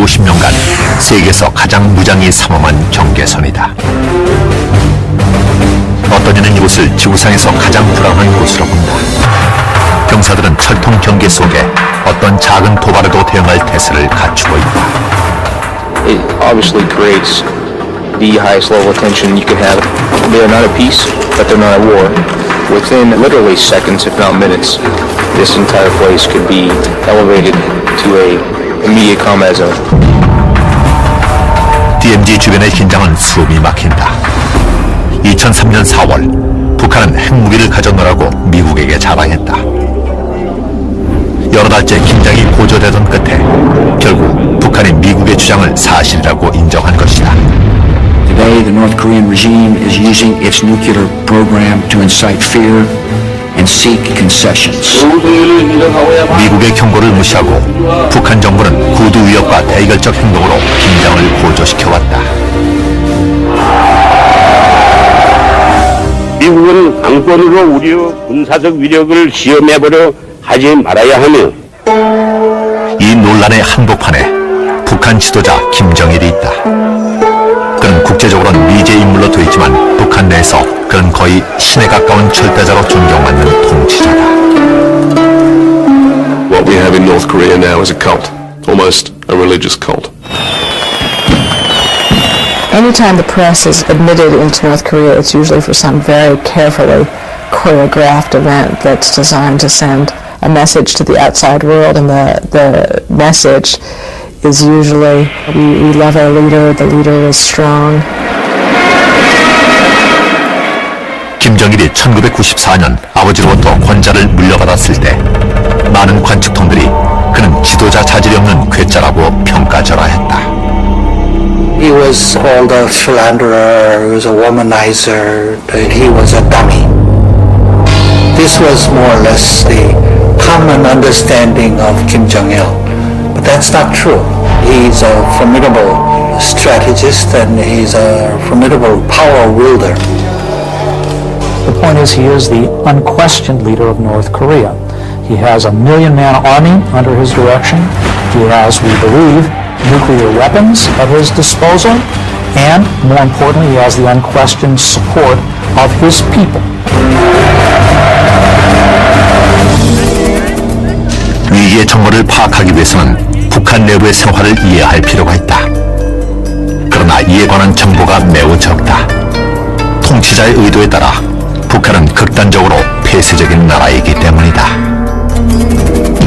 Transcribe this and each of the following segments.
50년간 세계에서 가장 무장이 삼엄한 경계선이다. 어떤 이는 이곳을 지구상에서 가장 불안한 곳으로 본다. 병사들은 철통 경계 속에 어떤 작은 도발에도 대응할 태세를 갖추고 있다. It obviously creates the highest level of tension you could have. They are not at peace, but they're not at war. Within literally seconds, if not minutes, this entire place could be elevated to a immediate combat zone. DMZ 주변의 긴장은 숨이 막힌다. 2003년 4월, 북한은 핵무기를 가져놓으라고 미국에게 자랑했다. 여러 달째 긴장이 고조되던 끝에 결국 북한이 미국의 주장을 사실이라고 인정한 것이다. Today, the North Korean regime is using its nuclear program to incite fear and seek concessions. 미국의 경고를 무시하고 북한 정부는 구두 위협과 대결적 행동으로 긴장을 고조시켜왔다. 미국은 강권으로 우리 군사적 위력을 시험해보려 하지 말아야 하며 이 논란의 한복판에 북한 지도자 김정일이 있다. 그는 국제적으로는 미제 인물로 되어 있지만 북한 내에서 그는 거의 신에 가까운 절대자로 존경받는 통치자다. What we have in North Korea now is a cult, almost a religious cult. Anytime the press is admitted into North Korea, it's usually for some very carefully choreographed event that's designed to send a message to the outside world, and the message is usually we love our leader, the leader is strong. 김정일이 1994년 아버지로부터 권좌를 물려받았을 때 많은 관측통들이 그는 지도자 자질이 없는 괴짜라고 평가절하했다. He was called a philanderer, he was a womanizer, that he was a dummy. This was more or less the common understanding of Kim Jong-il. But that's not true. He's a formidable strategist and he's a formidable power wielder. The point is he is the unquestioned leader of North Korea. He has a 1 million-man army under his direction. He has, we believe, nuclear weapons at his disposal, and more importantly, he has the unquestioned support of his people. 위기의 정보를 파악하기 위해서는 북한 내부의 생활을 이해할 필요가 있다. 그러나 이에 관한 정보가 매우 적다. 통치자의 의도에 따라 북한은 극단적으로 폐쇄적인 나라이기 때문이다.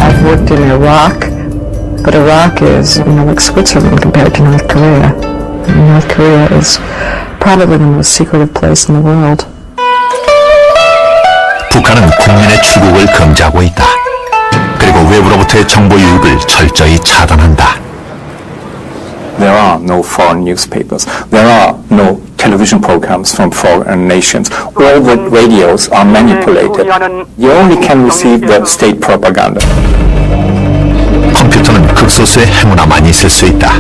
I've worked in Iraq. But Iraq is, like Switzerland compared to North Korea. North Korea is probably the most secretive place in the world. 북한은 국민의 출국을 금지하고 있다. 그리고 외부로부터의 정보 유입을 철저히 차단한다. There are no foreign newspapers. There are no television programs from foreign nations. All the radios are manipulated. You only can receive the state propaganda. 컴퓨터는 극소수의 행운아만 있을 수 있다.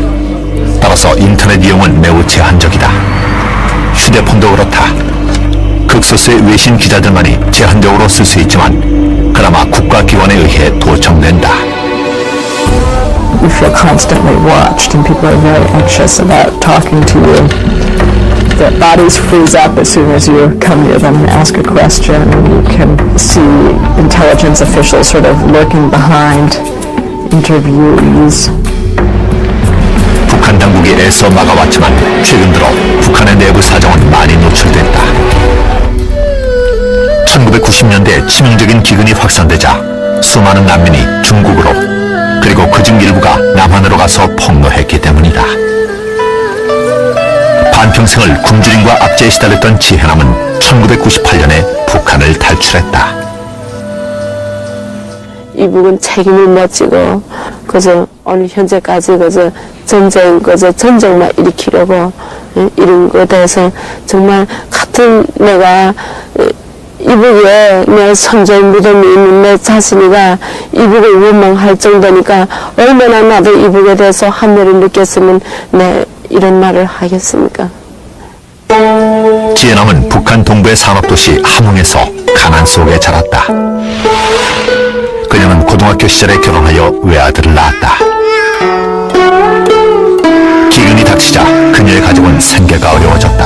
따라서 인터넷 이용은 매우 제한적이다. 휴대폰도 그렇다. 극소수의 외신 기자들만이 제한적으로 쓸 수 있지만 그나마 국가기관에 의해 도청된다. You feel constantly watched and people are very anxious about talking to you. Their bodies freeze up as soon as you come near them and ask a question. You can see intelligence officials sort of lurking behind interviewees. 북한 당국이 애써 막아왔지만 최근 들어 북한의 내부 사정은 많이 노출됐다. 1990년대 치명적인 기근이 확산되자 수많은 난민이 중국으로 그리고 그중 일부가 남한으로 가서 폭로했기 때문이다. 반평생을 굶주림과 압제에 시달렸던 지혜남은 1998년에 북한을 탈출했다. 이북은 책임을 못 지고 그저 어느 현재까지 그저 전쟁만 일으키려고 이런 것에 대해서 정말 같은 내가 이북에 내 선조의 믿음이 있는 내 자신이가 이북을 원망할 정도니까 얼마나 나도 이북에 대해서 함대를 느꼈으면 내 이런 말을 하겠습니까? 지혜남은 북한 동부의 산업도시 함흥에서 가난 속에 자랐다. 그녀는 고등학교 시절에 결혼하여 외아들을 낳았다. 닥치자 그녀의 가족은 생계가 어려워졌다.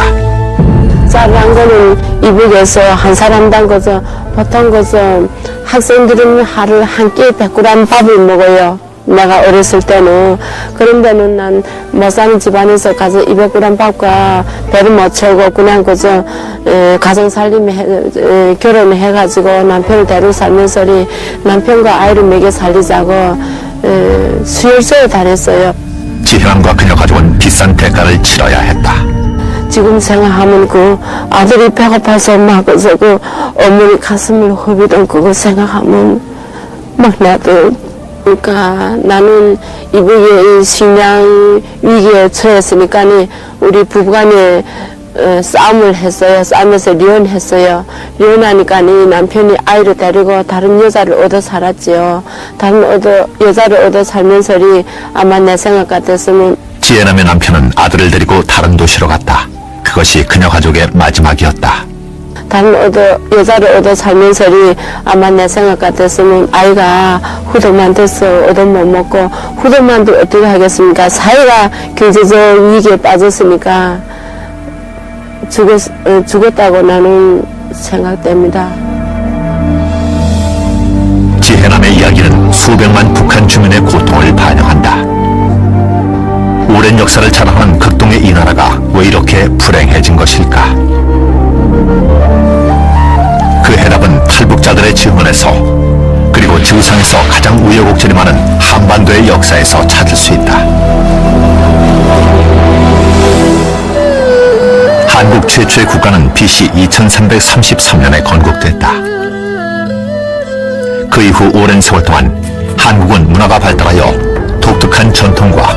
쌀한 거는 이북에서 한 사람당 거저 보통 거저 학생들은 하루 한 끼 100g 밥을 먹어요. 내가 어렸을 때는. 그런데는 난 못 사는 집안에서 가서 200g 밥과 배를 못 채우고 그냥 그저 가정 살림에 결혼을 해가지고 남편을 데리고 살면서 남편과 아이를 먹여 살리자고 수혈소에 다녔어요. 지혜남과 그녀 가족은 비싼 대가를 치러야 했다. 지금 생각하면 그 아들이 배고파서 막 그 어머니 가슴을 후비던 그거 생각하면 막 나도 그러니까 나는 이북의 식량 위기에 처했으니까 우리 부부간에 싸움을 했어요. 싸우면서 이혼했어요. 이혼하니까 남편이 아이를 데리고 다른 여자를 얻어 살았지요. 다른 여자를 얻어 살면서 아마 내 생각 같았으면 지혜남의 남편은 아들을 데리고 다른 도시로 갔다. 그것이 그녀 가족의 마지막이었다. 다른 여자를 얻어 살면서 아마 내 생각 같았으면 아이가 후덕만 돼서 얻어 못 먹고 후덕만도 어떻게 하겠습니까? 사회가 경제적 위기에 빠졌으니까 죽었다고 나는 생각됩니다. 지혜남의 이야기는 수백만 북한 주민의 고통을 반영한다. 오랜 역사를 자랑하는 극동의 이 나라가 왜 이렇게 불행해진 것일까? 그 해답은 탈북자들의 증언에서 그리고 지구상에서 가장 우여곡절이 많은 한반도의 역사에서 찾을 수 있다. 한국 최초의 국가는 BC 2333년에 건국됐다. 그 이후 오랜 세월 동안 한국은 문화가 발달하여 독특한 전통과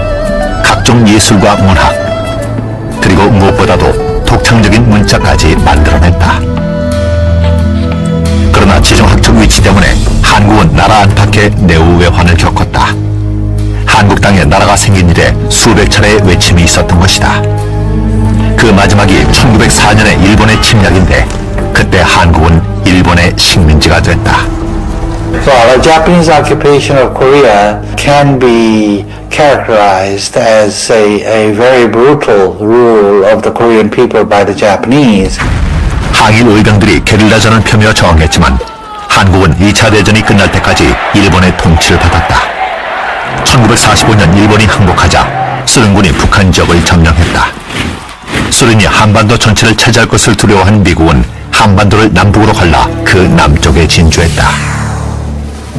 각종 예술과 문학 그리고 무엇보다도 독창적인 문자까지 만들어냈다. 그러나 지정학적 위치 때문에 한국은 나라 안팎의 내후외환을 겪었다. 한국 땅에 나라가 생긴 이래 수백 차례의 외침이 있었던 것이다. 그 마지막이 1904년의 일본의 침략인데 그때 한국은 일본의 식민지가 됐다. So the Japanese occupation of Korea can be characterized as a very brutal rule of the Korean people by the Japanese. 항일 의병들이 게릴라전을 펴며 저항했지만 한국은 2차 대전이 끝날 때까지 일본의 통치를 받았다. 1945년 일본이 항복하자 소련군이 북한 지역을 점령했다. 소련이 한반도 전체를 차지할 것을 두려워한 미국은 한반도를 남북으로 갈라 그 남쪽에 진주했다.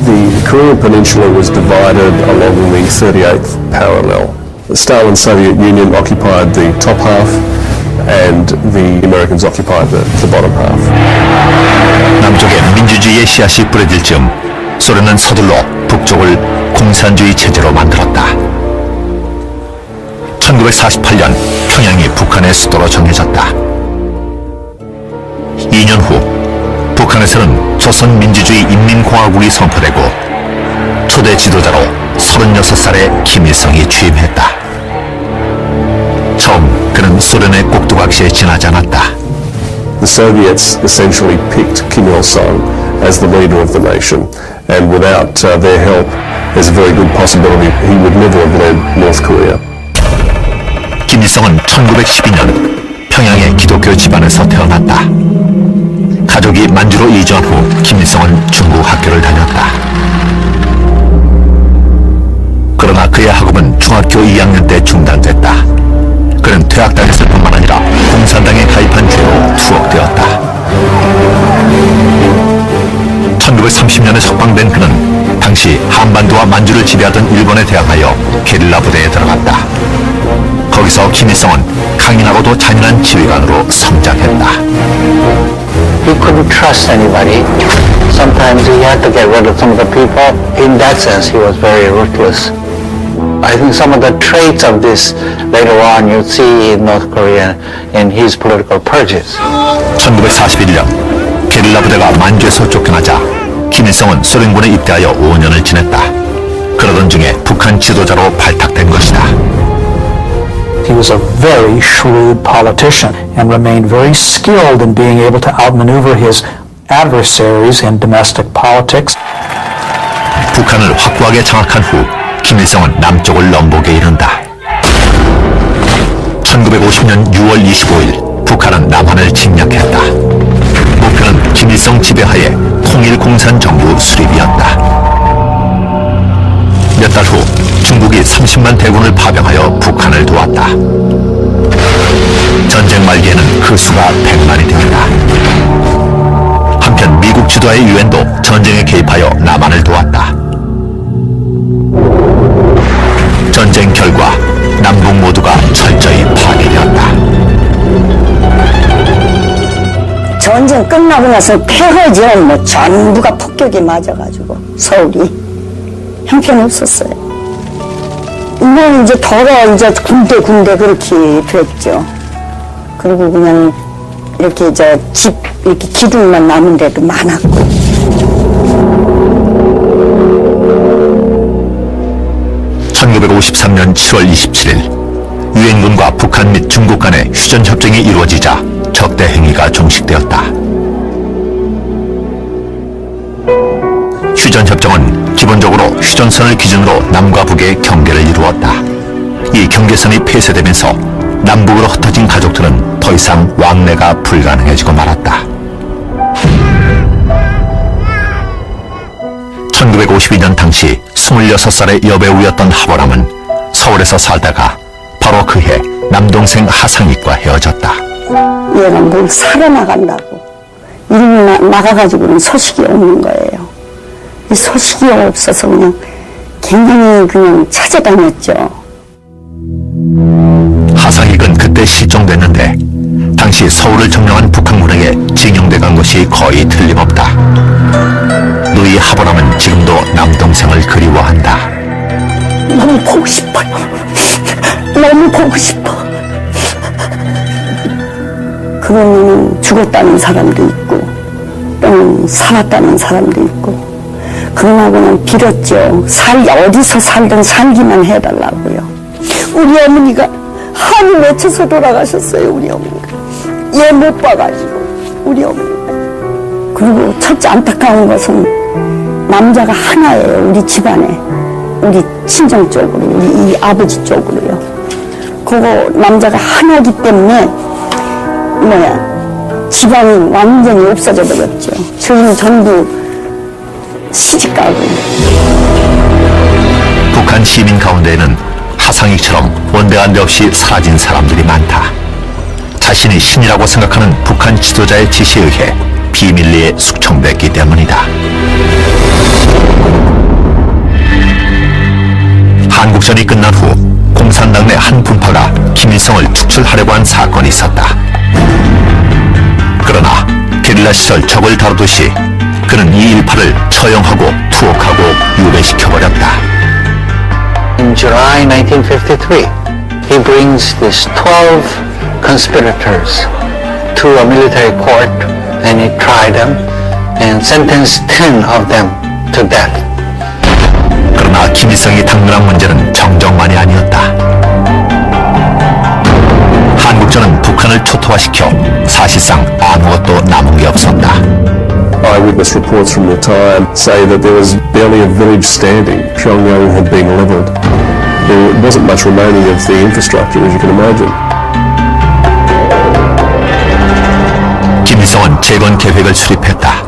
The Korean Peninsula was divided along the 38th parallel. The Stalin Soviet Union occupied the top half and the Americans occupied the bottom half. 남쪽에 민주주의의 씨앗이 뿌려질 즈음 소련은 서둘러 북쪽을 공산주의 체제로 만들었다. 1948년 평양이 북한의 수도로 정해졌다. 2년 후 북한에서는 조선민주주의 인민공화국이 선포되고 초대 지도자로 36살의 김일성이 취임했다. 처음 그는 소련의 꼭두각시에 지나지 않았다. The Soviets essentially picked Kim Il-sung as the leader of the nation, and without their help, there's a very good possibility he would never have led North Korea. 김일성은 1912년 평양의 기독교 집안에서 태어났다. 가족이 만주로 이주한 후 김일성은 중국 학교를 다녔다. 그러나 그의 학업은 중학교 2학년 때 중단됐다. 그는 퇴학당했을 뿐만 아니라 공산당에 가입한 죄로 투옥되었다. 1930년에 석방된 그는 당시 한반도와 만주를 지배하던 일본에 대항하여 게릴라 부대에 들어갔다. 거기서 김일성은 강인하고도 잔인한 지휘관으로 성장했다. He couldn't trust anybody. Sometimes he had to get rid of some of the people. In that sense, he was very ruthless. I think some of the traits of this later on you'll see in North Korea in his political purges. 1941년 게릴라 부대가 만주에서 쫓겨나자 김일성은 소련군에 입대하여 5년을 지냈다. 그러던 중에 북한 지도자로 발탁된 것이다. He was a very shrewd politician and remained very skilled in being able to outmaneuver his adversaries in domestic politics. 북한을 확고하게 장악한 후 김일성은 남쪽을 넘보게 이른다. 1950년 6월 25일 북한은 남한을 침략했다. 목표는 김일성 지배하에 통일공산정부 수립이었다. 몇 달 후 중국이 30만 대군을 파병하여 북한을 도왔다. 전쟁 말기에는 그 수가 100만이 되었다. 한편 미국 주도하의 유엔도 전쟁에 개입하여 남한을 도왔다. 전쟁 결과 남북 모두가 철저히 파괴되었다. 전쟁 끝나고 나서 폐허지는 뭐 전부가 폭격에 맞아가지고 서울이 형편없었어요. 이건 이제 더러 이제 군데 그렇게 됐죠. 그리고 그냥 이렇게 집 이렇게 기둥만 남은 데도 많았고. (1953년 7월 27일) 유엔군과 북한 및 중국 간의 휴전협정이 이루어지자 적대 행위가 종식되었다. 휴전협정은 기본적으로 휴전선을 기준으로 남과 북의 경계를 이루었다. 이 경계선이 폐쇄되면서 남북으로 흩어진 가족들은 더 이상 왕래가 불가능해지고 말았다. 1952년 당시 26살의 여배우였던 하보람은 서울에서 살다가 바로 그해 남동생 하상익과 헤어졌다. 얘가 뭘 살아나간다고 이름이 나가가지고는 소식이 없는 거예요. 이 소식이 없어서 그냥 굉장히 그냥 찾아다녔죠. 하상익은 그때 실종됐는데 당시 서울을 점령한 북한군에게 징용돼 간 것이 거의 틀림없다. 누이 하보람은 지금도 남동생을 그리워한다. 너무 보고 싶어요. 너무 보고 싶어. 그러면 죽었다는 사람도 있고 또는 살았다는 사람도 있고 그러나고는 빌었죠. 어디서 살든 살기만 해달라고요. 우리 어머니가 한이 맺혀서 돌아가셨어요. 우리 어머니가 얘 못 봐가지고 우리 어머니가. 그리고 첫째 안타까운 것은 남자가 하나예요. 우리 집안에 우리 친정 쪽으로 우리 이 아버지 쪽으로요. 그거 남자가 하나이기 때문에 집안이 완전히 없어져 버렸죠. 저희는 전부 시집가고. 북한 시민 가운데에는 하상익처럼 원대한 데 없이 사라진 사람들이 많다. 자신이 신이라고 생각하는 북한 지도자의 지시에 의해 비밀리에 숙청됐기 때문이다. 한국전이 끝난 후 공산당 내 한 분파가 김일성을 축출하려고 한 사건이 있었다. 그러나 게릴라 시절 적을 다루듯이 그는 이 일파를 처형하고 투옥하고 유배시켜버렸다. In July 1953, he brings these 12 conspirators to a military court and he tried them and sentenced 10 of them to death. 그러나 김일성이 당면한 문제는 정정만이 아니었다. 한국전은 북한을 초토화시켜 사실상 아무것도 남은 게 없었다. Eyewitness reports from the time say that there was barely a village standing. Pyongyang had been leveled. There wasn't much remaining of the infrastructure, as you can imagine. 김일성은 재건 계획을 수립했다.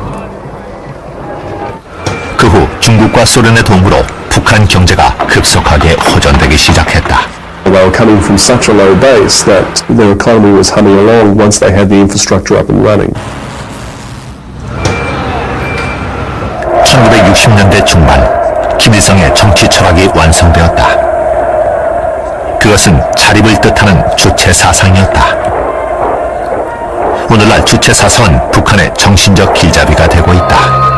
그 후 중국과 소련의 도움으로 북한 경제가 급속하게 호전되기 시작했다. They were coming from such a low base that their economy was humming along once they had the infrastructure up and running. 1960년대 중반 김일성의 정치 철학이 완성되었다. 그것은 자립을 뜻하는 주체 사상이었다. 오늘날 주체 사상은 북한의 정신적 길잡이가 되고 있다.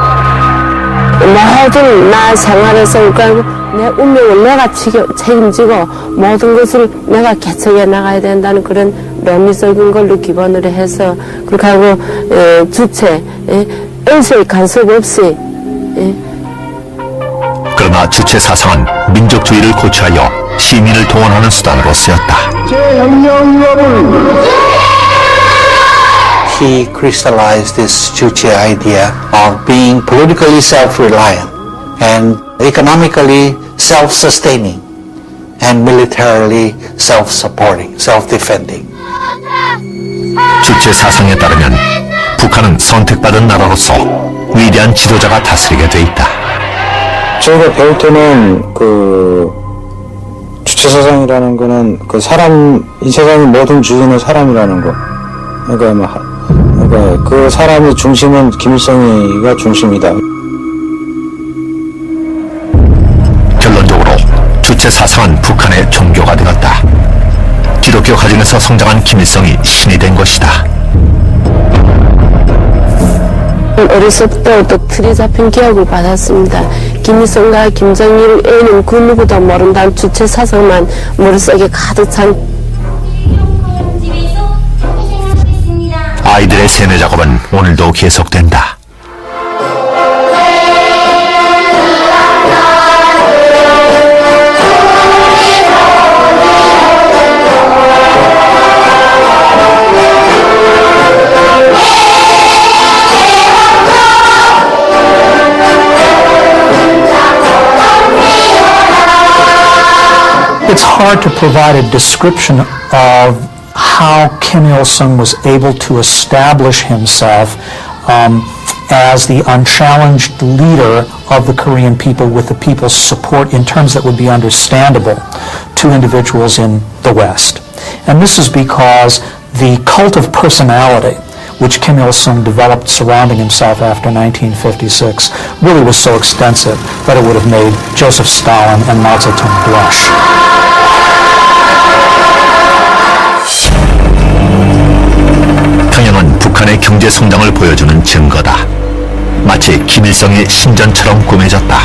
모든 나 생활에서 내 운명을 내가 책임지고 모든 것을 내가 개척해 나가야 된다는 그런 논리적인 걸로 기본으로 해서 그렇게 하고 주체 일소의 간섭 없이 그러나 주체 사상은 민족주의를 고취하여 시민을 동원하는 수단으로 쓰였다. He crystallized this Juche idea of being politically self-reliant and economically self-sustaining and militarily self-supporting, self-defending. 주체 사상에 따르면 북한은 선택받은 나라로서 위대한 지도자가 다스리게 돼 있다. 저희가 배울 때는 그 주체사상이라는 거는 그 사람, 이 세상의 모든 주인은 사람이라는 거. 그러니까 그 사람의 중심은 김일성이가 중심이다. 결론적으로 주체 사상은 북한의 종교가 되었다. 기독교 가정에서 성장한 김일성이 신이 된 것이다. 어렸을 때부터 틀이 잡힌 기억을 받았습니다. 김일성과 김정일에는 그 누구도 모른다는 주체 사상만 머릿속에 가득 찬. 아이들의 세뇌 작업은 오늘도 계속된다. It's hard to provide a description of how Kim Il-sung was able to establish himself as the unchallenged leader of the Korean people with the people's support in terms that would be understandable to individuals in the West. And this is because the cult of personality which Kim Il-sung developed surrounding himself after 1956 really was so extensive that it would have made Joseph Stalin and Mao Zedong blush. 평양은 북한의 경제 성장을 보여주는 증거다. 마치 김일성의 신전처럼 꾸며졌다.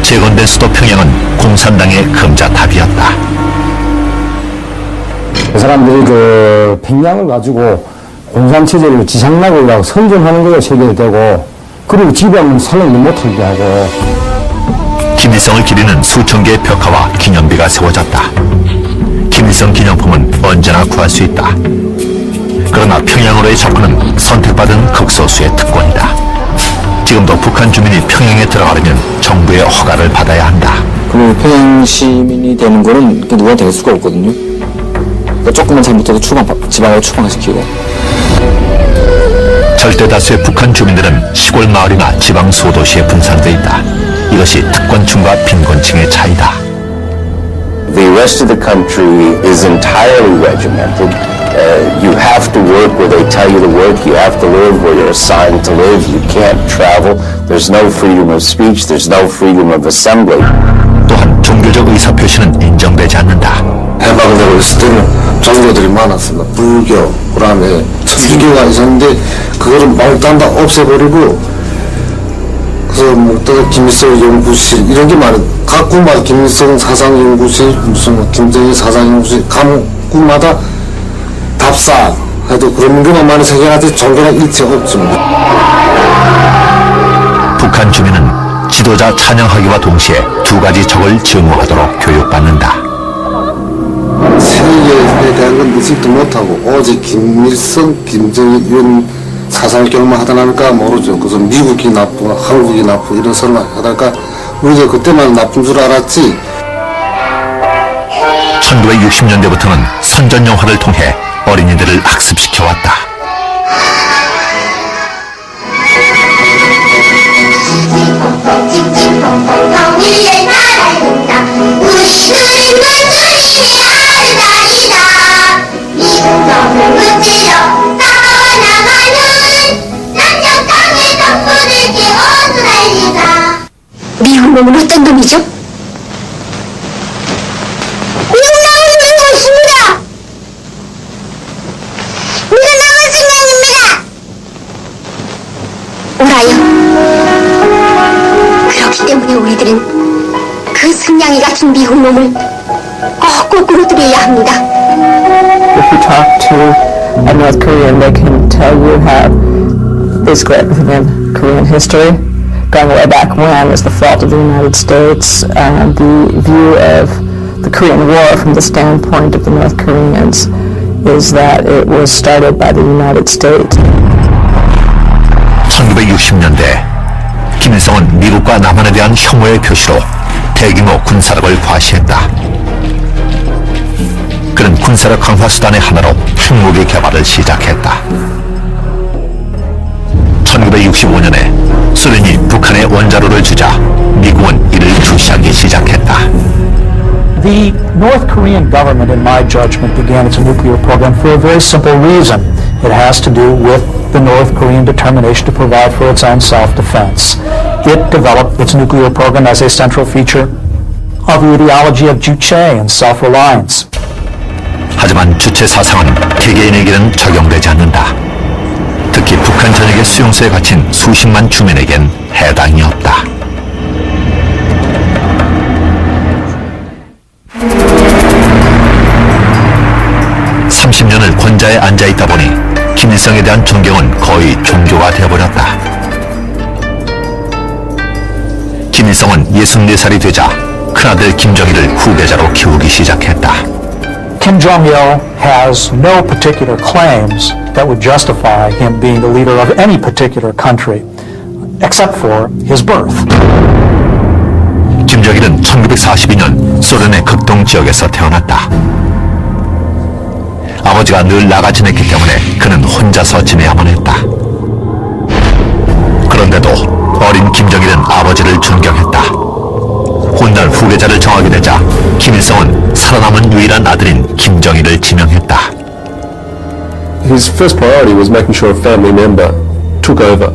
재건된 수도 평양은 공산당의 금자탑이었다. 그 사람들이 그 평양을 가지고 공산체제를 지상락을 하고 선전하는 거에 세계되고, 그리고 지배하면 살려내 못하게 하고. 김일성을 기리는 수천 개의 벽화와 기념비가 세워졌다. 김일성 기념품은 언제나 구할 수 있다. 그러나 평양으로의 접근은 선택받은 극소수의 특권이다. 지금도 북한 주민이 평양에 들어가려면 정부의 허가를 받아야 한다. 그리고 평양 시민이 되는 거는 누구나 될 수가 없거든요. 그러니까 조금만 잘못해도 지방을 추방시키고. 절대 다수의 북한 주민들은 시골 마을이나 지방 소도시에 분산돼 있다. 이것이 특권층과 빈곤층의 차이다. The rest of the country is entirely regimented. You have to work where they tell you to work. You have to live where you're assigned to live. You can't travel. There's no freedom of speech. There's no freedom of assembly. 또한 종교적 의사표시는 인정되지 않는다. 해방을 되고 있을 때는 종교들이 많았습니다. 불교, 그다음에 천주교가 있었는데 그거를 말도 다 없애버리고, 그래서 뭐 또 김일성 연구실 이런 게 많아요. 각국마다 김일성 사상 연구실, 무슨 김정일 사상 연구실, 각국마다 답사 해도 그런 것만 많이 생겨나지 종교랑 일체 없습니다. 북한 주민은 지도자 찬양하기와 동시에 두 가지 적을 증오하도록 교육받는다. 세계에 대한 건 의식도 못하고 오직 김일성, 김정일 이런 사상을 경험하다 나니까 모르죠. 그래서 미국이 나쁘고 한국이 나쁘고 이런 소리만 하다가 우리도 그때만 나쁜 줄 알았지. 1960년대부터는 선전 영화를 통해 어린이들을 학습시켜왔다. 미국 놈은 어떤 놈이죠? 미국 놈은 알고 있습니다. 우리가 나갈 생각입니다. 오라요. 그렇기 때문에 우리들은 그 승냥이 같은 미국 놈을 꼭 거꾸로 들여야 합니다. If you talk to a North Korean, they can tell you how basically everything in Korean history, going way back when, is the fault of the United States. The view of the Korean War from the standpoint of the North Koreans is that it was started by the United States. 1960년대 김일성은 미국과 남한에 대한 혐오의 표시로 대규모 군사력을 과시했다. 그는 군사력 강화 수단의 하나로 핵무기 개발을 시작했다. 1965년에 소련이 북한에 원자로를 주자 미국은 이를 주시하기 시작했다. The North Korean government, in my judgment, began its nuclear program for a very simple reason. It has to do with the North Korean determination to provide for its own self-defense. It developed its nuclear program as a central feature of the ideology of juche and self-reliance. 하지만 주체 사상은 개개인에게는 적용되지 않는다. 특히 북한 전역의 수용소에 갇힌 수십만 주민에겐 해당이 없다. (30년을) 권좌에 앉아있다 보니 김일성에 대한 존경은 거의 종교가 되어버렸다. 김일성은 64살이 되자 큰아들 김정일을 후계자로 키우기 시작했다. Kim Jong-il has no particular claims that would justify him being the leader of any particular country, except for his birth. 김정일은 1942년 소련의 극동 지역에서 태어났다. 아버지가 늘 나가 지냈기 때문에 그는 혼자서 지내야만 했다. 그런데도 어린 김정일은 아버지를 존경했다. 훗날 후계자를 정하게 되자 김일성은 살아남은 유일한 아들인 김정일을 지명했다. His first priority was making sure a family member took over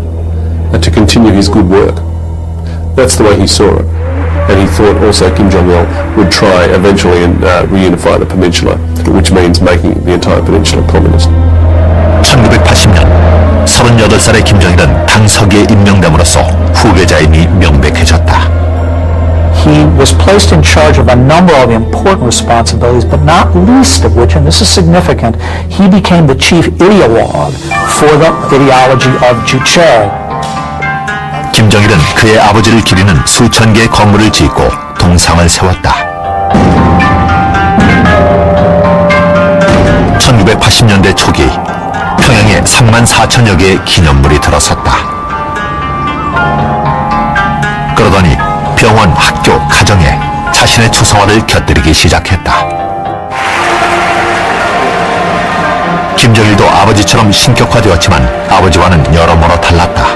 and to continue his good work. That's the way he saw it. And he thought also Kim Jong-il would try eventually and reunify the peninsula, which means making the entire peninsula communist. 1980년 38살의 김정일은 당 서기에 임명됨으로써 후계자임이 명백해졌다. He was placed in charge of a number of important responsibilities, but not least of which, and this is significant, he became the chief ideologue for the ideology of juche. 김정일은 그의 아버지를 기리는 수천 개의 건물을 짓고 동상을 세웠다. 1980년대 초기 평양에 3만 4천여 개의 기념물이 들어섰다. 그러더니 병원, 학교, 가정에 자신의 추상화를 곁들이기 시작했다. 김정일도 아버지처럼 신격화되었지만 아버지와는 여러모로 달랐다.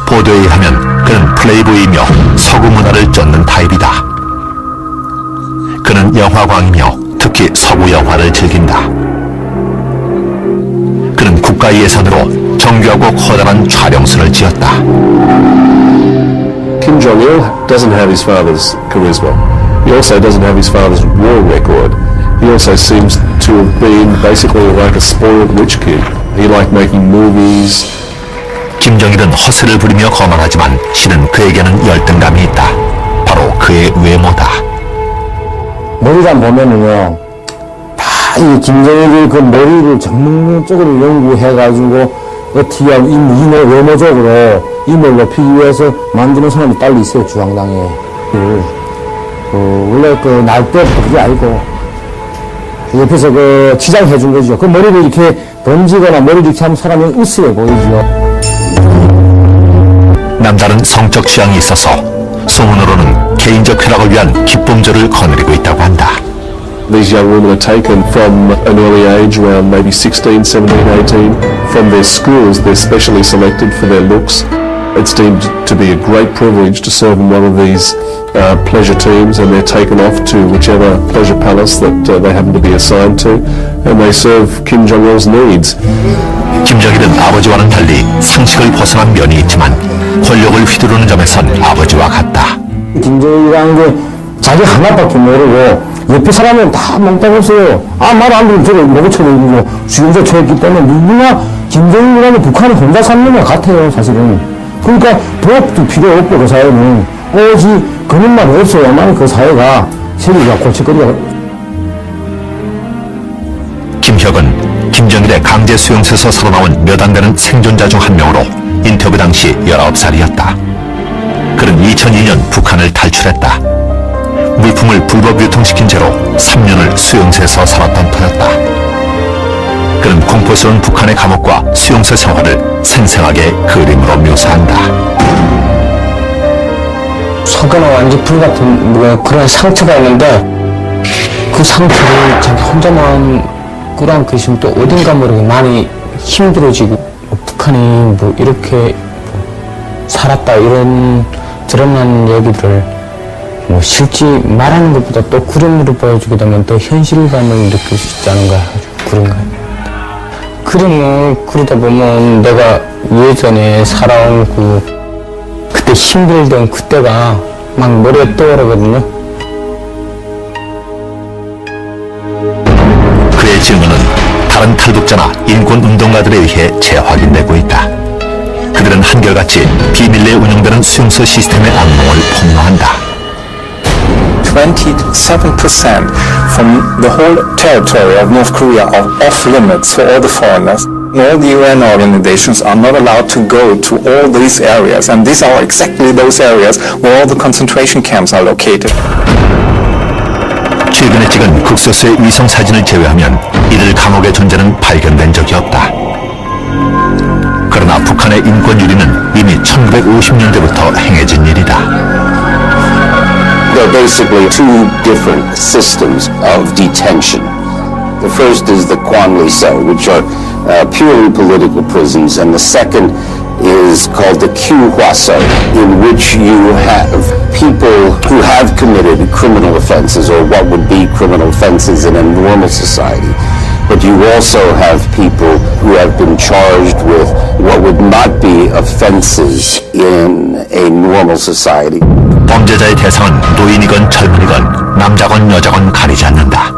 보도에 의하면 그는 플레이보이이며 서구 문화를 쫓는 타입이다. 그는 영화광이며 특히 서구 영화를 즐긴다. 그는 국가 예산으로 정교하고 커다란 촬영소를 지었다. Kim Jong-il doesn't have his father's charisma. He also doesn't have his father's war record. He also seems to have been basically like a spoiled rich kid. He liked making movies. 김정일은 허세를 부리며 거만하지만 실은 그에게는 열등감이 있다. 바로 그의 외모다. 머리만 보면은요, 다 이 김정일이 그 머리를 전문적으로 연구해가지고 어떻게 하면 이 외모적으로 임을 높이기 위해서 만드는 사람이 딸리 있어요, 중앙당에. 원래 그 날 때부터 그게 아니고 옆에서 그 치장해준 거죠. 그 머리를 이렇게 던지거나 머리를 이렇게 하면 사람이 으스해 보이죠. 남다른 성적 취향이 있어서 소문으로는 개인적 쾌락을 위한 기쁨조를 거느리고 있다고 한다. These young women are taken from an early age, around maybe 16, 17, 18, from their schools. They're specially selected for their looks. It's deemed to be a great privilege to serve in one of these pleasure teams, and they're taken off to whichever pleasure palace that they happen to be assigned to, and they serve Kim Jong-il's needs. 김정일은 아버지와는 달리 상식을 벗어난 면이 있지만 권력을 휘두르는 점에선 아버지와 같다. 김정일이라는 게 자기 하나밖에 모르고 옆에 사람은 다 몽땅 없어요. 말 안 들으면 저거 로봇처럼 수용자 처했기 때문에 누구나 김정일이라는 북한이 혼자 사는 것 같아요, 사실은. 그러니까 도움도 필요 없고 그 사회는 오직 그것만 없어야만 그 사회가 세계가 골칫거리가. 김혁은 김정일의 강제 수용소에서 살아나온 몇 안 되는 생존자 중 한 명으로 인터뷰 당시 19살이었다. 그는 2002년 북한을 탈출했다. 물품을 불법 유통시킨 채로 3년을 수용소에서 살았던 터였다. 그는 공포스러운 북한의 감옥과 수용소 생활을 생생하게 그림으로 묘사한다. 북한은 완전 불같은 그런 상처가 있는데 그 상처를 자기 혼자만 끌어안고 있으면 또 어딘가 모르게 많이 힘들어지고 북한이 뭐 이렇게 살았다 이런 드러난 얘기들을 뭐 실제 말하는 것보다 또 그림으로 보여주게 되면 또 현실감을 느낄 수 있지 않은가 해가지고 그런 거예요. 그림을 그리다 보면 내가 예전에 살아온 그때 힘들던 그때가 막 머리에 떠오르거든요. 그의 증언은 다른 탈북자나 인권운동가들에 의해 재확인되고 있다. 그들은 한결같이 비밀리에 운영되는 수용소 시스템의 악몽을 폭로한다. 27% from the whole territory of North Korea are off limits for all the foreigners. All the UN organizations are not allowed to go to all these areas, and these are exactly those areas where all the concentration camps are located. 최근에 찍은 극소수의 위성 사진을 제외하면 이들 감옥의 존재는 발견된 적이 없다. 그러나 북한의 인권 유린은 이미 1950년대부터 행해진 일이다. There are basically two different systems of detention. The first is the Kwanli cell, which are purely political prisons, and the second is called the Kyuhwa cell, in which you have people who have committed criminal offenses, or what would be criminal offenses in a normal society. But you also have people who have been charged with what would not be offenses in a normal society. 범죄자의 대상은 노인이건 젊은이건 남자건 여자건 가리지 않는다.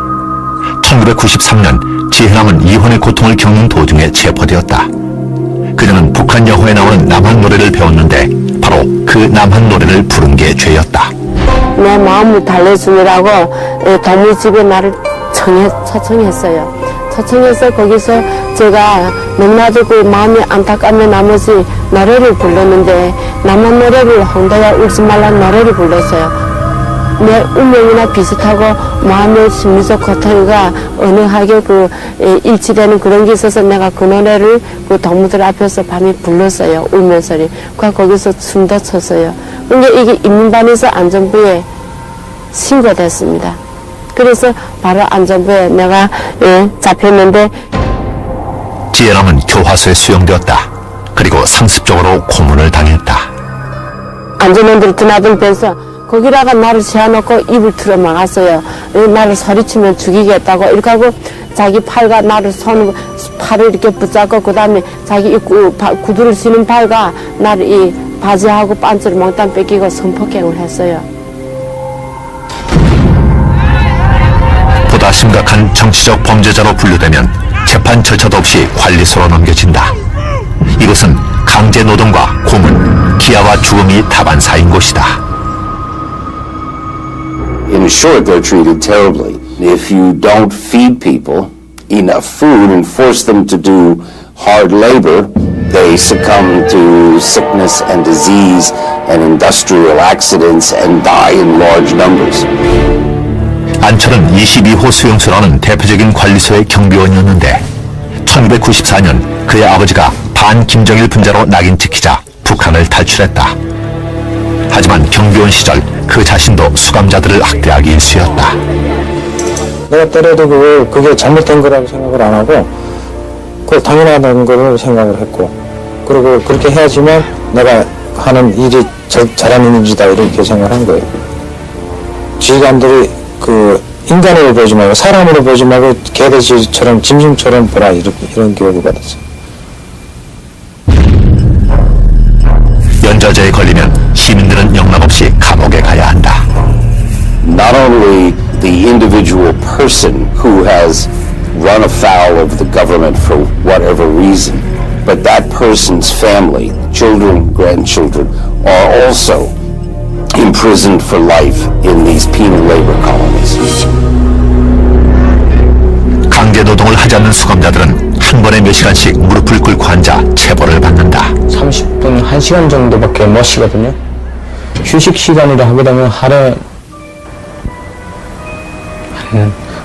1993년 지혜남은 이혼의 고통을 겪는 도중에 체포되었다. 그녀는 북한 여호에 나오는 남한 노래를 배웠는데 바로 그 남한 노래를 부른 게 죄였다. 내 마음을 달래주느라고 동물집에 나를 초청했어요. 초청해서 거기서 제가 너무나도 그 마음이 안타까운 나머지 노래를 불렀는데 남한 노래를 혼자야 울지 말라는 노래를 불렀어요. 내 운명이나 비슷하고 마음의 심리적 고통과 은은하게 일치되는 그런 게 있어서 내가 그 노래를 그 동무들 앞에서 밤에 불렀어요. 울면서. 거기서 춤도 췄어요. 근데 이게 인민반에서 안전부에 신고됐습니다. 그래서 바로 안전부에 내가 잡혔는데 지혜남은 교화소에 수용되었다. 그리고 상습적으로 고문을 당했다. 안전원들이 드나든 뵈서 거기다가 나를 세워놓고 입을 틀어 막았어요. 나를 소리치면 죽이겠다고 이렇게 하고 자기 팔과 나를 팔을 이렇게 붙잡고 그 다음에 자기 구두를 신은 팔과 나를 이 바지하고 반지를 몽땅 뺏기고 성폭행을 했어요. 보다 심각한 정치적 범죄자로 분류되면 재판 절차도 없이 관리소로 넘겨진다. 이것은 강제 노동과 고문, 기아와 죽음이 다반사인 곳이다. In short, they're treated terribly. If you don't feed people enough food and force them to do hard labor, they succumb to sickness and disease and industrial accidents and die in large numbers. 안철은 22호 수용소라는 대표적인 관리소의 경비원이었는데 1994년 그의 아버지가 반김정일 분자로 낙인 찍히자 북한을 탈출했다. 하지만 경비원 시절 그 자신도 수감자들을 학대하기 일쑤였다. 내가 때려도 그게 잘못된 거라고 생각을 안 하고 그걸 당연하다는 걸 생각을 했고 그리고 그렇게 해야지만 내가 하는 일이 잘하는 일이다 이렇게 생각한 거예요. 지휘관들이 인간으로 보지 말고 사람으로 보지 말고 개돼지처럼 짐승처럼 보라 이런 교육을 받았어요. 연좌제에 걸리면 시민들은 영락없이 감옥에 가야 한다. Not only the individual person who has run afoul of the government for whatever reason, but that person's family, children, grandchildren, are also imprisoned for life in these penal labor colonies. 강제 노동을 하지 않는 수감자들은 한 번에 몇 시간씩 무릎을 꿇고 앉아 체벌을 받는다. 30분, 1시간 정도밖에 못 쉬거든요. 휴식 시간이라 하게 되면 하루에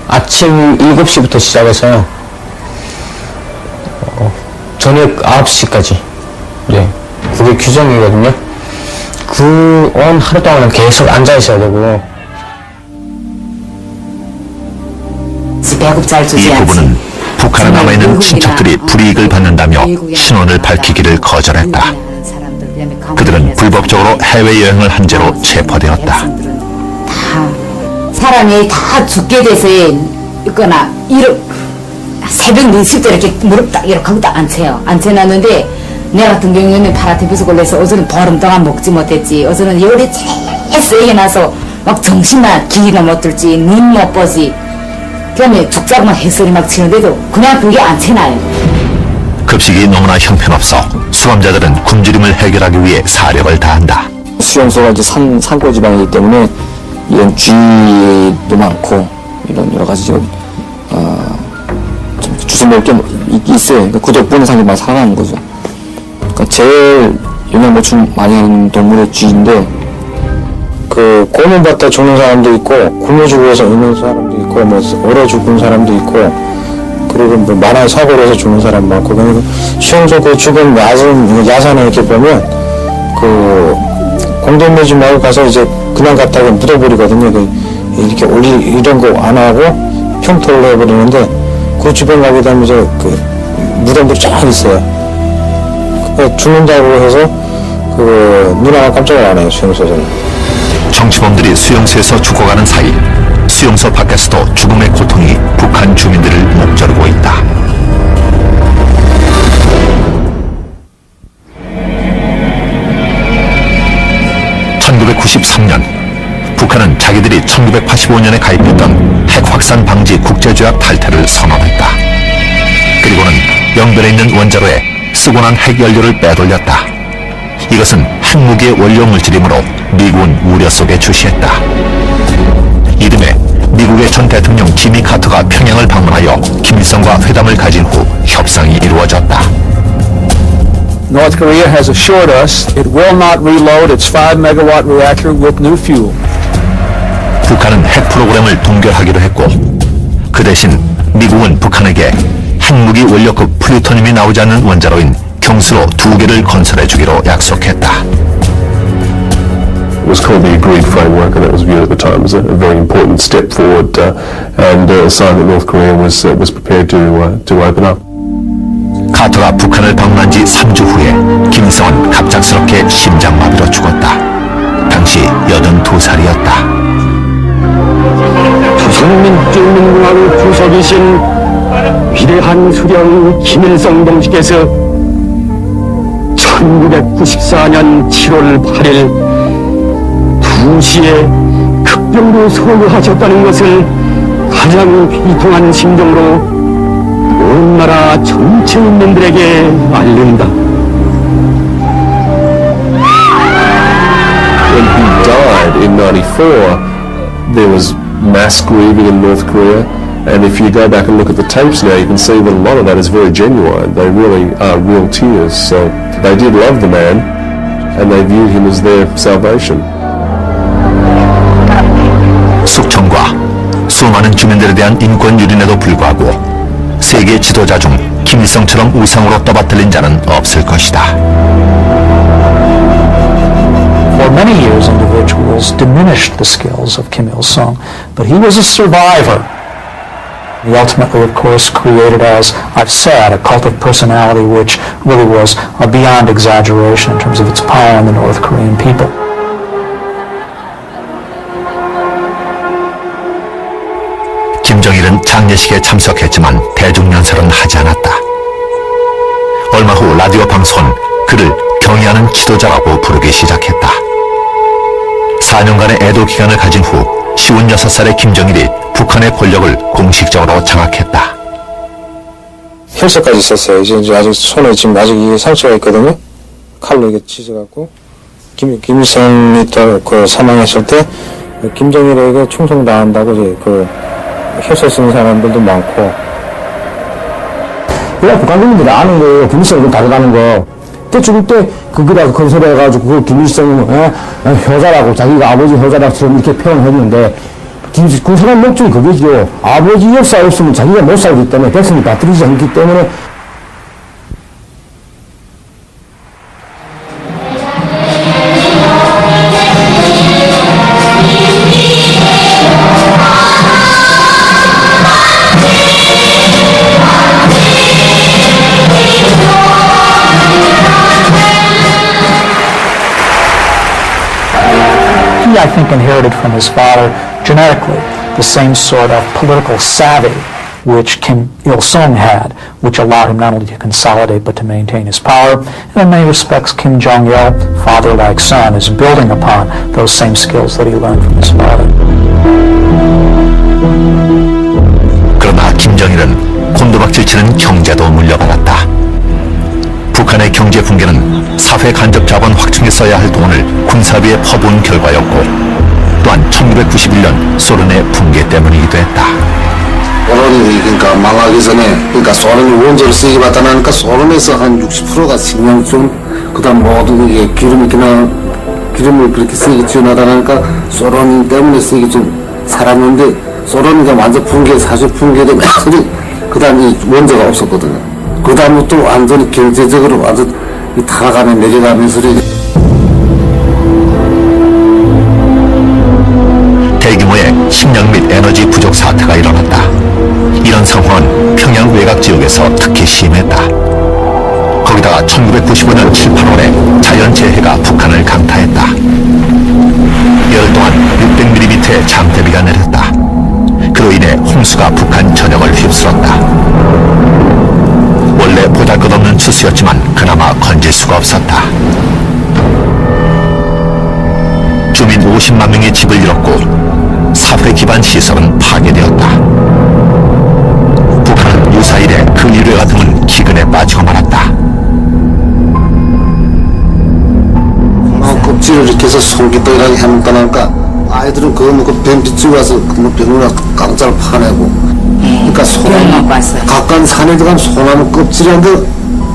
아침 7시부터 시작해서요. 저녁 9시까지. 네. 그게 규정이거든요. 그 온 하루 동안 계속 앉아 있어야 되고. 이 부부는 북한에 남아있는 친척들이 불이익을 받는다며 신원을 밝히기를 거절했다. 그들은 불법적으로 해외여행을 한 채로 체포되었다. 사람이 다 죽게 돼서 있거나 새벽 4시부터 이렇게 무릎 딱 이렇게 하고 딱 앉혀요. 앉혀놨는데 내 같은 경우에는 파라티푸스 걸려서 어제는 보름 동안 먹지 못했지. 어제는 열이 제일 세게 나서 막 정신나 기가 못 들지. 눈 못 보지. 그다음에 죽자고만 해설이 막 치는데도 그냥 그게 안 채나요. 급식이 너무나 형편없어 수감자들은 굶주림을 해결하기 위해 사력을 다한다. 수용소가 이제 산골 지방이기 때문에 이런 쥐도 많고 이런 여러 가지 좀 주워 먹을 게 있어요. 그러니까 그 덕분에 사람들이 많이 살아나는 거죠. 그러니까 제일 영양 보충 많이 하는 동물의 쥐인데 그 고문받다 죽는 사람도 있고 굶어주고 해서 있는 사람도 있고 뭐 얼어 죽은 사람도 있고 그리고 뭐 만화에 사고를 해서 죽는 사람 많고 그리고 수용소 그 주변 야산에 이렇게 보면 그 공동묘지 말고 가서 이제 그냥 갔다가 묻어버리거든요. 이렇게 이런 거 안 하고 평토를 해버리는데 그 주변 가게 되면 이제 그 무덤들이 쫙 있어요. 죽는다고 해서 그 누나가 깜짝을 안 해요. 수용소에서는. 정치범들이 수용소에서 죽어가는 사이 수용소 밖에서도 죽음의 고통이 북한 주민들을 목조르고 있다. (1993년) 북한은 자기들이 1985년에 가입했던 핵 확산 방지 국제조약 탈퇴를 선언했다. 그리고는 영변에 있는 원자로에 쓰고 난 핵연료를 빼돌렸다. 이것은 핵무기의 원료 물질이므로 미국은 우려 속에 주시했다. 이듬해 미국의 전 대통령 지미 카터가 평양을 방문하여 김일성과 회담을 가진 후 협상이 이루어졌다. North Korea has assured us it will not reload its 5-megawatt reactor with new fuel. 북한은 핵 프로그램을 동결하기로 했고 그 대신 미국은 북한에게 핵무기 원료급 플루토늄이 나오지 않는 원자로인 경수로 2개를 건설해 주기로 약속했다. It was called the Agreed Framework, and that was viewed at the time as a very important step forward and a sign that North Korea was prepared to open up. 카터가 북한을 방문한 지 3주 후에 김일성은 갑작스럽게 심장마비로 죽었다. 당시 82살이었다. 조선민주공화국 주석이신 위대한 수령 김일성 동지께서 1994년 7월 8일 2시에 급병으로 소요하셨다는 것을 가장 비통한 심정으로 온 나라 전체 인민들에게 알린다. When he died in 94, there was mass grieving in North Korea, and if you go back and look at the tapes now, you can see that a lot of that is very genuine. They really are real tears. So they did love the man, and they viewed him as their salvation. 숙청과 수많은 주민들에 대한 인권 유린에도 불구하고 세계 지도자 중 김일성처럼 우상으로 떠받들린 자는 없을 것이다. For many years, individuals diminished the skills of Kim Il-sung, but he was a survivor. He ultimately, of course, created, as I've said, a cult of personality which really was beyond exaggeration in terms of its power on the North Korean people. 김정일은 장례식에 참석했지만 대중연설은 하지 않았다. 얼마 후 라디오 방송은 그를 경의하는 지도자라고 부르기 시작했다. 4년간의 애도 기간을 가진 후 56살의 김정일이 북한의 권력을 공식적으로 장악했다. 혈서까지 있었어요. 이제 아직 손에 지금 아직 이게 상처가 있거든요. 칼로 이게 찢어갖고 김일성이 또 그 사망했을 때 김정일에게 충성당한다고 이제 그 혈서 쓰는 사람들도 많고. 그냥 북한 국민들이 아는 거예요. 김일성은 다르다는 거. 때 죽을 때 거기다가 건설해가지고 그 김일성 효자라고 자기가 아버지 효자라처럼 이렇게 표현했는데 그 사람 목적이 그거죠. 아버지 역사 없으면 자기가 못 살기 때문에 백성이 받들이지 않기 때문에 He, I think, inherited from his father genetically the same sort of political savvy which Kim Il-sung had, which allowed him not only to consolidate but to maintain his power. And in many respects, Kim Jong-il, father like son, is building upon those same skills that he learned from his father. 그러나 김정일은 곤두박질치는 경제도 물려받았다. 북한의 경제 붕괴는 사회 간접 자본 확충에 써야 할 돈을 군사비에 퍼부은 결과였고, 또한 1991년 소련의 붕괴 때문이기도 했다. 소련이 그러니까 망하기 전에 그러니까 소련이 원조를 쓰기 받아나니까 소련에서 한 60%가 식량품, 그다음 모든 게 기름을 그렇게 쓰기 지원하다니까 소련 때문에 쓰기 좀 살았는데, 소련이 완전 붕괴, 사실 붕괴되면 그다음 이 원조가 없었거든요. 그다음부터 완전히 경제적으로 완전 타락하면 내려가면서 대규모의 식량 및 에너지 부족 사태가 일어났다. 이런 상황은 평양 외곽 지역에서 특히 심했다. 거기다가 1995년 7, 8월에 자연재해가 북한을 강타했다. 열흘 동안 600mm의 장대비가 내렸다. 그로 인해 홍수가 북한 전역을 휩쓸었다. 원래 보잘것없는 추수였지만 그나마 건질 수가 없었다. 주민 50만 명의 집을 잃었고 사회 기반 시설은 파괴되었다. 북한은 유사일에 그 일회가 드문 기근에 빠지고 말았다. 껍질을 이렇게 해서 송기떡이라고 해먹다니까 아이들은 그거 먹고 뱀 비치고 와서 병원에 깡짜를 파내고, 그러니까 소나무 가까운 산에 들어가면 소나무 껍질인데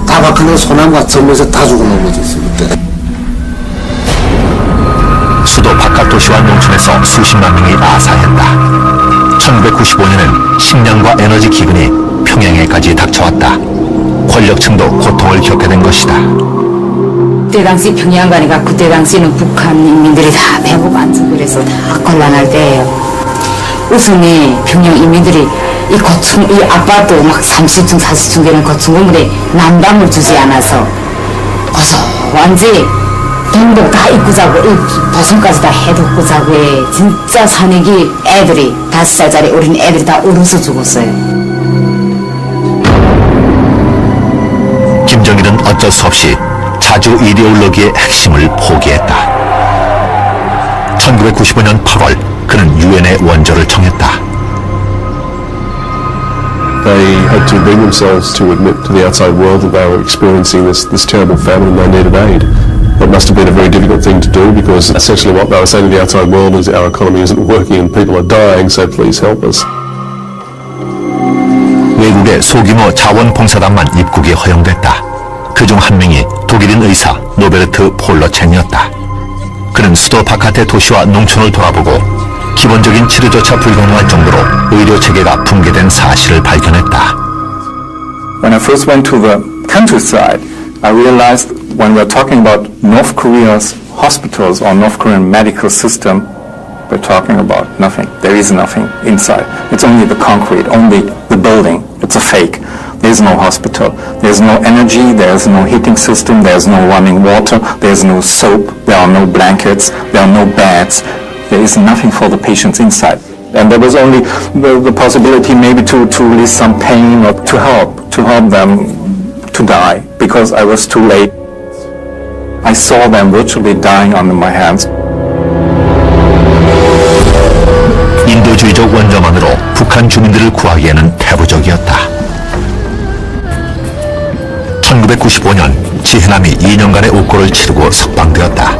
다 박혀서 소나무가 전부에서 다 죽어 넘어졌어요 그때. 수도 바깥 도시와 농촌에서 수십만 명이 아사했다. 1995년엔 식량과 에너지 기근이 평양에까지 닥쳐왔다. 권력층도 고통을 겪게 된 것이다. 그때 당시 평양 가니까 그때 당시는 북한 인민들이 다 배고 앉고 그래서 다 곤란할 때예요. 우선이 평양 인민들이 이 고층, 이 아파트 막 30층, 40층 되는 고층 건물에 난방을 주지 않아서 완전히 동복 다 입고 자고 이 도성까지 다 해놓고 자고 진짜 산역이 애들이 5살짜리 어린 애들이 다 얼어서 죽었어요. 김정일은 어쩔 수 없이 자주 이데올로기의 핵심을 포기했다. 1995년 8월 그는 유엔의 원조를 청했다. They had to bring themselves to admit to the outside world that they were experiencing this terrible famine and they needed aid. It must have been a very difficult thing to do because essentially what they were saying to the outside world is our economy isn't working and people are dying, so please help us. 외국의 소규모 자원봉사단만 입국이 허용됐다. 그중 한 명이 독일인 의사 노베르트 폴러첸이었다. 그는 수도 바깥의 도시와 농촌을 돌아보고 기본적인 치료조차 불가능할 정도로 의료 체계가 붕괴된 사실을 발견했다. When I first went to the countryside, I realized when we're talking about North Korea's hospitals or North Korean medical system, we're talking about nothing. There is nothing inside. It's only the concrete, only the building. It's a fake. There's no hospital. There's no energy. There's no heating system. There's no running water. There's no soap. There are no blankets. There are no beds. There is nothing for the patients inside. And there was only the possibility maybe to release some pain or to help them to die because I was too late. I saw them virtually dying under my hands. 인도주의적 원조만으로 북한 주민들을 구하기에는 태부적이었다. 1995년 지혜남이 2년간의 옥고를 치르고 석방되었다.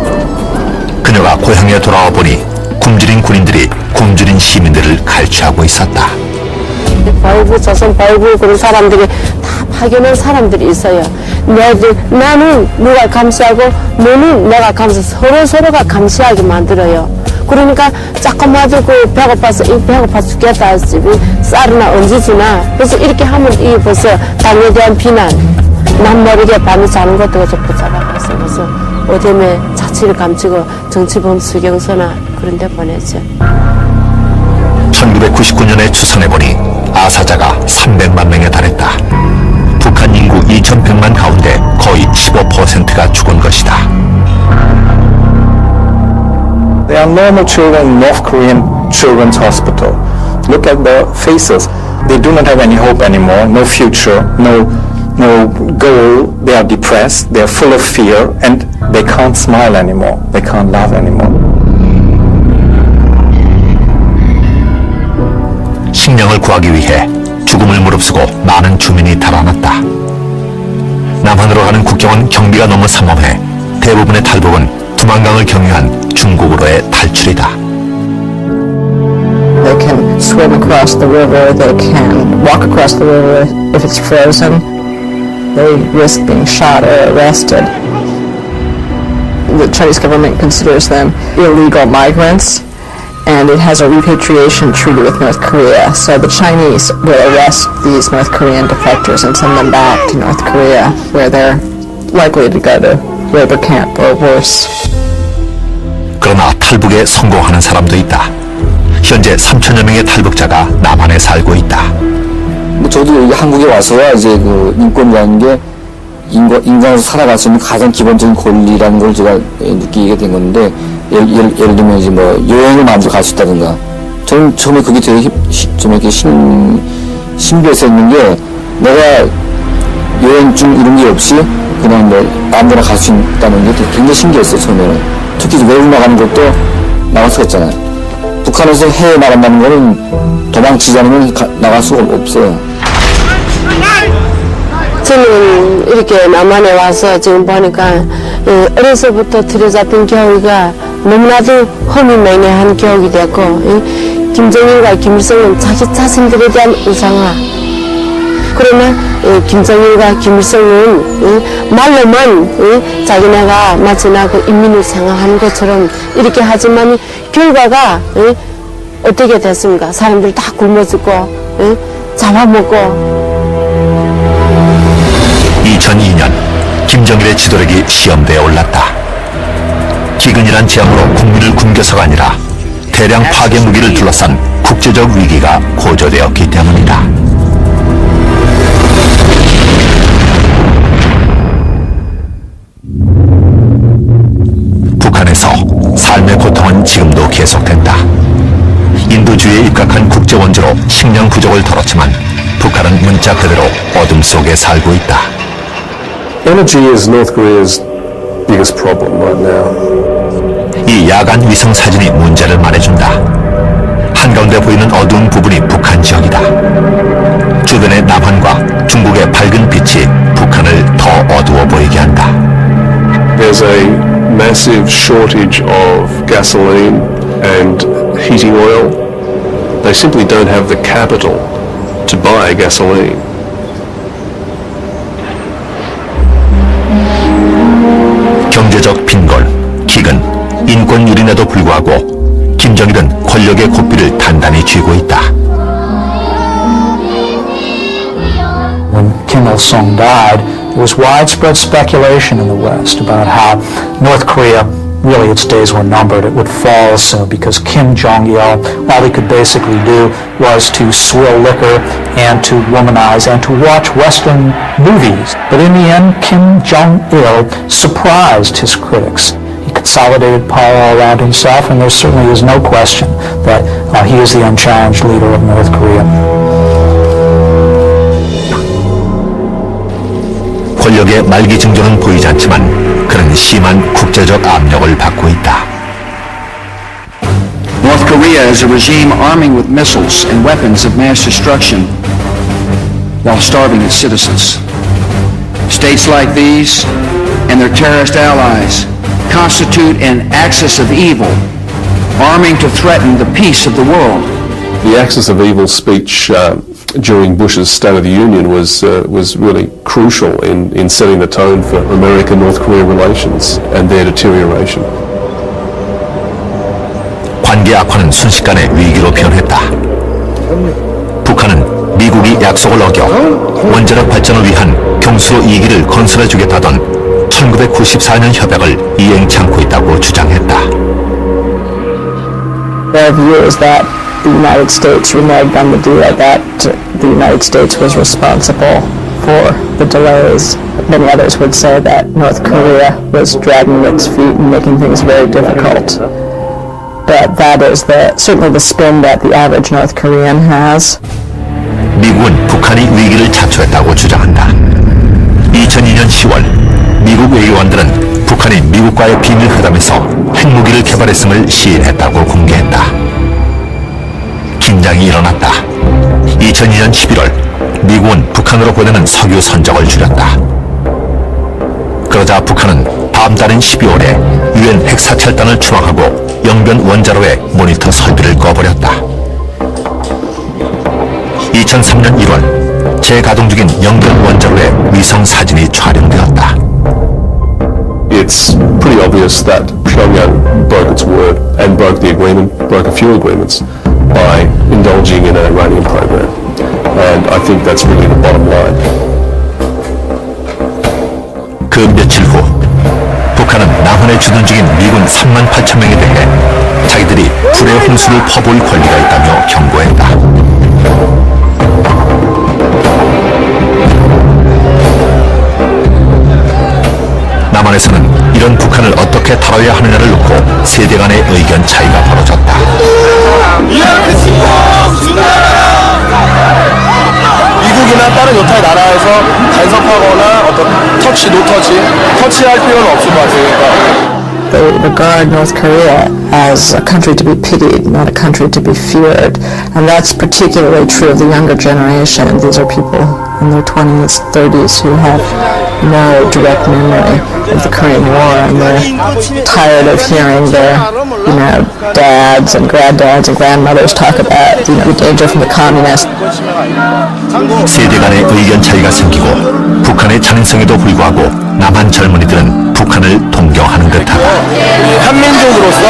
그녀가 고향에 돌아와 보니 굶주린 군인들이 굶주린 시민들을 갈취하고 있었다. 발부, 조선 발부 그런 사람들이 다 파견한 사람들이 있어요. 나는 누가 감시하고 너는 내가 감시하고 서로가 감시하게 만들어요. 그러니까 조금마도 그 배고파서 배고파 죽겠다 쌀이나 언제 주나. 그래서 이렇게 하면 이 벌써 당에 대한 비난, 남 모르게 밤에 자는 것도 복잡하겠어. 그래서 어둠에 자취를 감추고 정치범 수경서나 그런 데 보냈죠. 1999년에 추산해보니 아사자가 300만 명에 달했다. 북한 인구 2,100만 가운데 거의 15%가 죽은 것이다. They are normal children in North Korean children's hospital. Look at their faces. They do not have any hope anymore, no future, no goal. They are depressed, they are full of fear, and they can't smile anymore. They can't laugh anymore. 식량을 구하기 위해 죽음을 무릅쓰고 많은 주민이 달아났다. 남한으로 가는 국경은 경비가 너무 삼엄해 대부분의 탈북은 두만강을 경유한 중국으로의 탈출이다. They can swim across the river, they can walk across the river if it's frozen. They risk being shot or arrested. The Chinese government considers them illegal migrants, and it has a repatriation treaty with North Korea. So the Chinese will arrest these North Korean defectors and send them back to North Korea, where they're likely to go to labor camp or worse. 그러나 탈북에 성공하는 사람도 있다. 현재 3천여 명의 탈북자가 남한에 살고 있다. 저도 여기 한국에 와서 이제 그 인권이라는 게 인간으로 살아갈 수 있는 가장 기본적인 권리라는 걸 제가 느끼게 된 건데, 예를 들면 이제 뭐 여행을 마음대로 갈 수 있다든가. 저는 처음에 그게 되게 좀 이렇게 신비했었는 게, 내가 여행증 이런 게 없이 그냥 뭐 마음대로 갈 수 있다는 게 굉장히 신기했어요, 처음에는. 특히 외국 나가는 것도 나갈 수가 있잖아요. 북한에서 해외 나간다는 거는 도망치지 않으면 나갈 수가 없어요. 저는 이렇게 남한에 와서 지금 보니까 어려서부터 들여잡힌 교육이 너무나도 허무맹랑한 교육이 됐고, 김정일과 김일성은 자기 자신들에 대한 우상화. 그러나 김정일과 김일성은 말로만 자기네가 마치나 그 인민을 생각하는 것처럼 이렇게 하지만 결과가 어떻게 됐습니까? 사람들 다 굶어 죽고 잡아먹고. 2002년 김정일의 지도력이 시험대에 올랐다. 기근이란 재앙으로 국민을 굶겨서가 아니라 대량 파괴 무기를 둘러싼 국제적 위기가 고조되었기 때문이다. 북한에서 삶의 고통은 지금도 계속된다. 인도주의에 입각한 국제원조로 식량 부족을 덜었지만 북한은 문자 그대로 어둠 속에 살고 있다. Energy is North Korea's biggest problem right now. 이 야간 위성 사진이 문제를 말해준다. 한가운데 보이는 어두운 부분이 북한 지역이다. 주변의 남한과 중국의 밝은 빛이 북한을 더 어두워 보이게 한다. There's a massive shortage of gasoline and heating oil. They simply don't have the capital to buy gasoline. 경제적 빈곤, 기근, 인권 유린에도 불구하고 김정일은 권력의 고삐를 단단히 쥐고 있다. When Kim Il-sung died, there was widespread speculation in the West about how North Korea, really its days were numbered. It would fall soon because Kim Jong-il, all he could basically do was to swill liquor and to womanize and to watch Western movies. But in the end, Kim Jong-il surprised his critics. He consolidated power around himself, and there certainly is no question that he is the unchallenged leader of North Korea. 권력의 말기 징조는 보이지 않지만 그는 심한 국제적 압력을 받고 있다. North Korea is a regime arming with missiles and weapons of mass destruction while starving its citizens. States like these and their terrorist allies constitute an axis of evil, arming to threaten the peace of the world. The axis of evil speech during Bush's State of the Union was really crucial in setting the tone for America-North Korea relations and their deterioration. 관계 악화는 순식간에 위기로 변했다. 북한은 미국이 약속을 어겨 원자력 발전을 위한 경수로 2기를 건설해주겠다던 1994년 협약을 이행치 않고 있다고 주장했다. Their view is that the United States reneged on the deal, that the United States was responsible for the delays. Many others would say that North Korea was dragging its feet and making things very difficult. but that is certainly the spin that the average North Korean has. 미국은 북한이 위기를 자초했다고 주장한다. 2002년 10월 미국 외교관들은 북한이 미국과의 비밀 회담에서 핵무기를 개발했음을 시인했다고 공개했다. 긴장이 일어났다. 2002년 11월 미국은 북한으로 보내는 석유 선적을 줄였다. 그러자 북한은 다음 달인 12월에 유엔 핵사찰단을 추방하고 영변 원자로에 모니터 설비를 꺼버렸다. 2003년 1월 재가동 중인 영변 원자로의 위성 사진이 촬영되었다. It's pretty obvious that Pyongyang broke its word and broke the agreement, broke a few agreements by indulging in an Iranian program. And I think that's really the bottom line. 그 며칠 후 북한은 남한에 주둔 중인 미군 3만 8천 명에 대해 자기들이 불의 홍수를 퍼부을 권리가 있다며 경고했다. 남한에서는 이런 북한을 어떻게 다뤄야 하느냐를 놓고 세대 간의 의견 차이가 벌어졌다. 미국이나 다른 여타의 나라에서 간섭하거나 어떤 터치할 필요는 없을 것 같으니까. They regard North Korea as a country to be pitied, not a country to be feared. And that's particularly true of the younger generation. These are people in their 20s, 30s who have no direct memory of the Korean War, and they're tired of hearing their, dads and granddads and grandmothers talk about, the danger from the communists. 세대 간의 의견 차이가 생기고 북한의 잔인성에도 불구하고 남한 젊은이들은 북한을 동경하는 듯하다. 한민족으로서,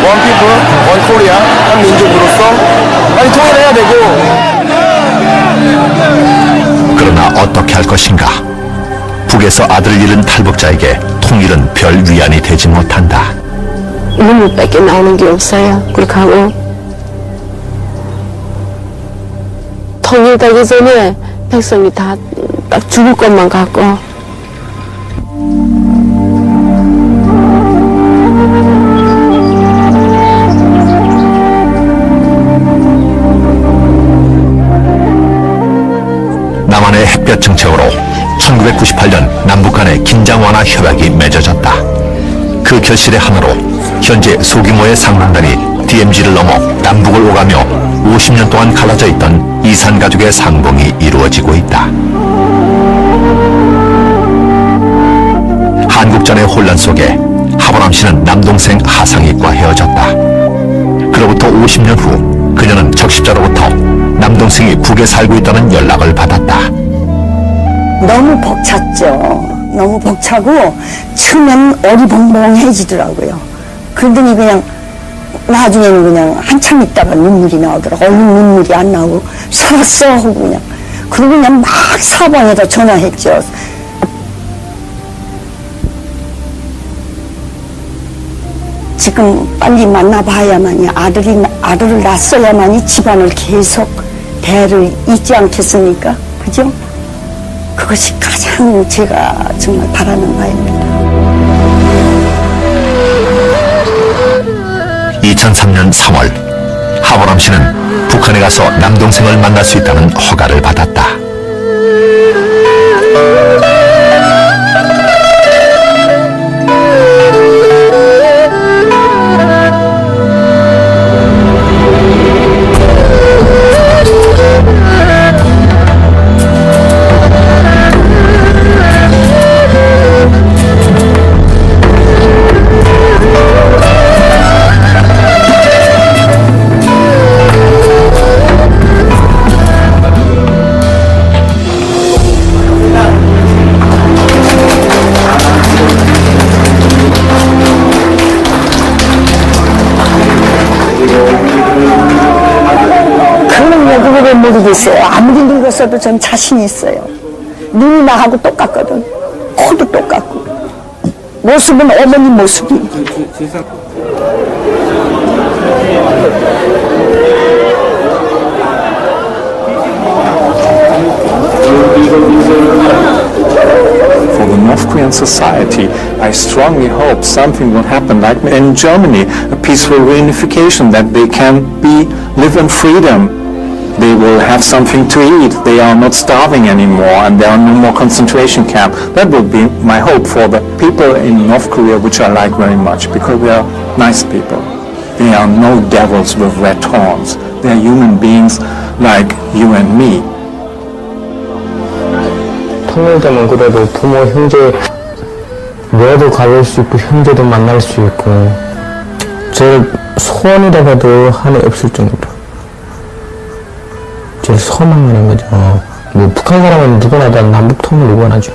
one people, one Korea, 한민족으로서 빨리 통일해야 되고. 그러나 어떻게 할 것인가? 북에서 아들을 잃은 탈북자에게 통일은 별 위안이 되지 못한다. 눈물밖에 나오는 게 없어요. 그렇게 하고 통일되기 전에 백성이 다 딱 죽을 것만 같고. 남한의 햇볕 정책으로 1998년 남북 간의 긴장 완화 협약이 맺어졌다. 그 결실의 하나로 현재 소규모의 상봉단이 DMZ를 넘어 남북을 오가며 50년 동안 갈라져 있던 이산 가족의 상봉이 이루어지고 있다. 한국전의 혼란 속에 하보람 씨는 남동생 하상익과 헤어졌다. 그로부터 50년 후 그녀는 적십자로부터 남동생이 북에 살고 있다는 연락을 받았다. 너무 벅찼죠. 너무 벅차고 처음엔 어리벙벙해지더라고요. 그러더니 그냥 나중에는 그냥 한참 있다가 눈물이 나오더라고요. 얼른 눈물이 안 나오고 살았어 하고 그냥. 그리고 그냥 막 사방에다 전화했죠. 지금 빨리 만나봐야만이 아들을 낳았어야만이 집안을 계속 대를 잇지 않겠습니까? 그죠? 그것이 가장 제가 정말 바라는 바입니다. 2003년 3월 하보람 씨는 북한에 가서 남동생을 만날 수 있다는 허가를 받았다. 모르겠어요. 아무리 늙었어도 전 자신 있어요. 눈이 나하고 똑같거든. 코도 똑같고. 모습은 어머니 모습이. For the North Korean society, I strongly hope something will happen like in Germany, a peaceful reunification, that they can live in freedom. They will have something to eat. They are not starving anymore, and there are no more concentration camps. That would be my hope for the people in North Korea, which I like very much, because they are nice people. They are no devils with red horns. They are human beings like you and me. 통일되면 그래도 부모, 형제, 외도 가볼 수 있고 형제도 만날 수 있고 제 소원이라고도 한이 없을 정도로 제일 소망하는 거죠. 뭐 북한 사람은 누구나 다 남북 통일을 원하죠.